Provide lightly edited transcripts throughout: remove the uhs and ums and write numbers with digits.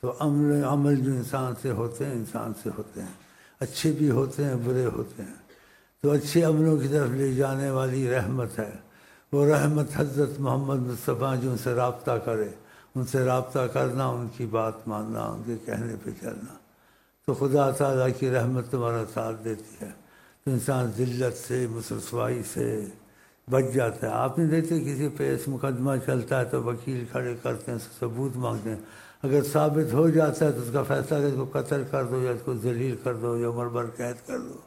تو عمل جو انسان سے ہوتے ہیں اچھے بھی ہوتے ہیں برے ہوتے ہیں، تو اچھے عملوں کی طرف لے جانے والی رحمت ہے، وہ رحمت حضرت محمد مصطفیٰ جو ان سے رابطہ کرے، ان سے رابطہ کرنا، ان کی بات ماننا، ان کے کہنے پہ چلنا، تو خدا تعالیٰ کی رحمت تمہارا ساتھ دیتی ہے، تو انسان ذلت سے رسوائی سے بچ جاتا ہے۔ آپ نہیں دیکھتے کسی پہ اس مقدمہ چلتا ہے تو وکیل کھڑے کرتے ہیں، اس سے ثبوت مانگتے ہیں، اگر ثابت ہو جاتا ہے تو اس کا فیصلہ کہ اس کو قتل کر دو یا اس کو ذلیل کر دو یا عمر بھر قید کر دو،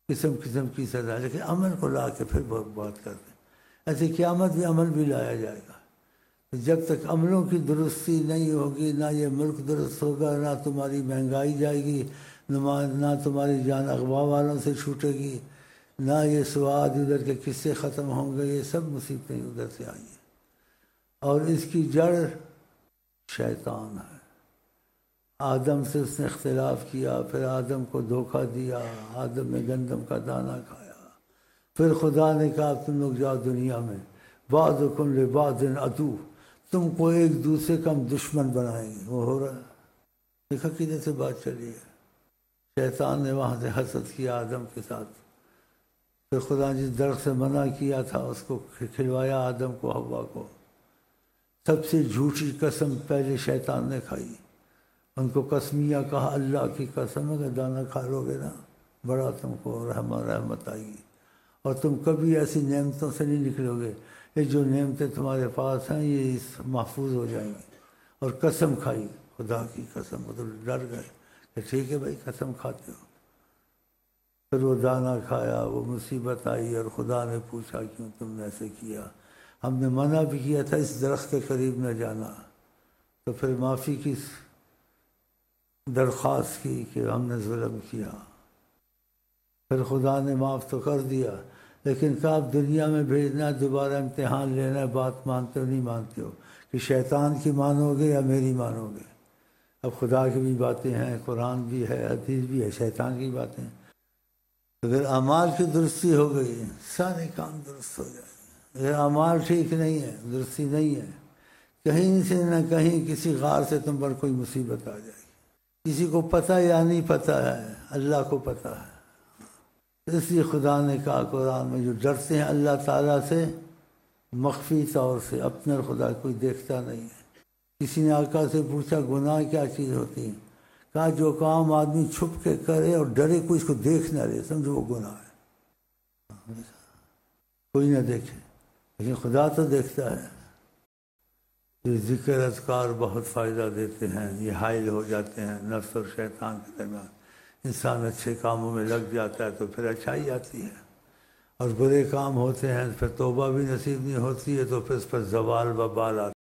قسم کی سزا، لیکن عمل کو لا کے پھر بات کرتے ہیں۔ ایسے قیامت بھی عمل بھی لایا جائے گا، جب تک عملوں کی درستی نہیں ہوگی نہ یہ ملک درست ہوگا، نہ تمہاری مہنگائی جائے گی، نہ تمہاری جان اغوا والوں سے چھوٹے گی، نہ یہ سواد ادھر کے قصے ختم ہوں گے، یہ سب مصیبتیں ادھر سے آئی ہیں، اور اس کی جڑ شیطان ہے۔ آدم سے اس نے اختلاف کیا، پھر آدم کو دھوکہ دیا، آدم نے گندم کا دانہ کھایا، پھر خدا نے کہا تم لوگ جاؤ دنیا میں، بعضکم لبعض عدو، تم کو ایک دوسرے کا ہم دشمن بنائیں گے۔ وہ ہو رہا ہے، دیکھا کدھر سے بات چلی ہے۔ شیطان نے وہاں سے حسد کیا آدم کے ساتھ، پھر خدا نے جس درخت سے منع کیا تھا اس کو کھلوایا آدم کو، حوا کو۔ سب سے جھوٹی قسم پہلے شیطان نے کھائی، ان کو قسمیہ کہا، اللہ کی قسم اگر دانہ کھا لو گے نا بڑا تم کو رحمت آئے گی، اور تم کبھی ایسی نعمتوں سے نہیں نکلو گے، یہ جو نعمتیں تمہارے پاس ہیں یہ محفوظ ہو جائیں گی۔ اور قسم کھائی، خدا کی قسم، وہ تو ڈر گئے کہ ٹھیک ہے بھائی قسم کھاتے ہو۔ پھر وہ دانہ کھایا، وہ مصیبت آئی، اور خدا نے پوچھا کیوں تم نے ایسے کیا؟ ہم نے منع بھی کیا تھا اس درخت کے قریب نہ جانا، تو پھر معافی کی درخواست کی کہ ہم نے ظلم کیا، پھر خدا نے معاف تو کر دیا، لیکن کہا اب دنیا میں بھیجنا، دوبارہ امتحان لینا، بات مانتے ہو نہیں مانتے ہو، کہ شیطان کی مانو گے یا میری مانو گے؟ اب خدا کی بھی باتیں ہیں، قرآن بھی ہے، حدیث بھی ہے، شیطان کی باتیں ہیں۔ اگر اعمال کی درستی ہو گئی سارے کام درست ہو جائیں گے، اگر اعمال ٹھیک نہیں ہے، درستی نہیں ہے، کہیں سے نہ کہیں کسی غار سے تم پر کوئی مصیبت آ جائے گی، کسی کو پتہ یا نہیں پتہ ہے، اللہ کو پتہ ہے۔ اس لیے خدا نے کہا قرآن میں جو ڈرتے ہیں اللہ تعالیٰ سے مخفی طور سے، اپنے خدا کوئی دیکھتا نہیں ہے۔ کسی نے آقا سے پوچھا گناہ کیا چیز ہوتی ہے؟ کہا جو کام آدمی چھپ کے کرے اور ڈرے کوئی اس کو دیکھ نہ لے، سمجھو وہ گناہ ہے۔ کوئی نہ دیکھے لیکن خدا تو دیکھتا ہے۔ یہ ذکر اذکار بہت فائدہ دیتے ہیں، یہ حائل ہو جاتے ہیں نفس اور شیطان کے درمیان، انسان اچھے کاموں میں لگ جاتا ہے تو پھر اچھائی آتی ہے، اور برے کام ہوتے ہیں پھر توبہ بھی نصیب نہیں ہوتی ہے، تو پھر اس پر زوال و بال آتا ہے۔